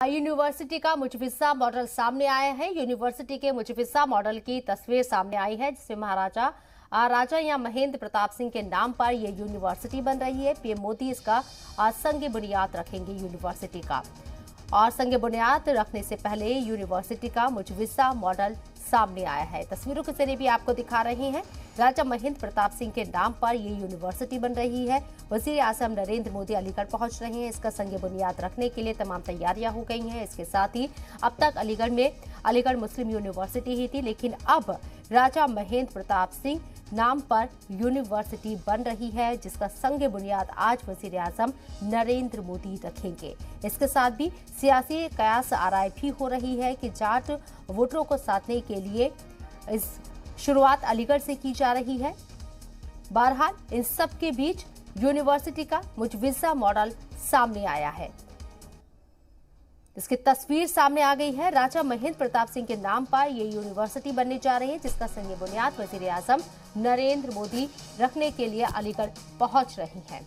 University का मुजविजा model सामने आया है। यूनिवर्सिटी के मुजविजा मॉडल की तस्वीर सामने आई है, जिसमें महाराजा राजा या महेंद्र प्रताप सिंह के नाम पर यह यूनिवर्सिटी बन रही है। पीएम मोदी इसका संग बुनियाद रखेंगे यूनिवर्सिटी का, और संग बुनियाद रखने से पहले यूनिवर्सिटी का मुजविजा मॉडल सामने आया है। तस्वीरों के जरिए भी आपको दिखा रहे हैं। राजा महेंद्र प्रताप सिंह के नाम पर ये यूनिवर्सिटी बन रही है। वजीर आजम नरेंद्र मोदी अलीगढ़ पहुंच रहे हैं। इसका संग बुनियाद रखने के लिए तमाम तैयारियां हो गई हैं। इसके साथ ही अब तक अलीगढ़ में अलीगढ़ मुस्लिम यूनिवर्सिटी ही थी, लेकिन अब राजा महेंद्र प्रताप सिंह नाम पर यूनिवर्सिटी बन रही है, जिसका संग बुनियाद आज वजीर आजम नरेंद्र मोदी रखेंगे। इसके साथ भी सियासी कयास आराय भी हो रही है कि जाट वोटरों को साधने के लिए इस शुरुआत अलीगढ़ से की जा रही है। बहरहाल इन सब के बीच यूनिवर्सिटी का मुजविजा मॉडल सामने आया है। इसकी तस्वीर सामने आ गई है। राजा महेंद्र प्रताप सिंह के नाम पर यह यूनिवर्सिटी बनने जा रही है, जिसका संग बुनियाद वजीर आजम नरेंद्र मोदी रखने के लिए अलीगढ़ पहुंच रही हैं।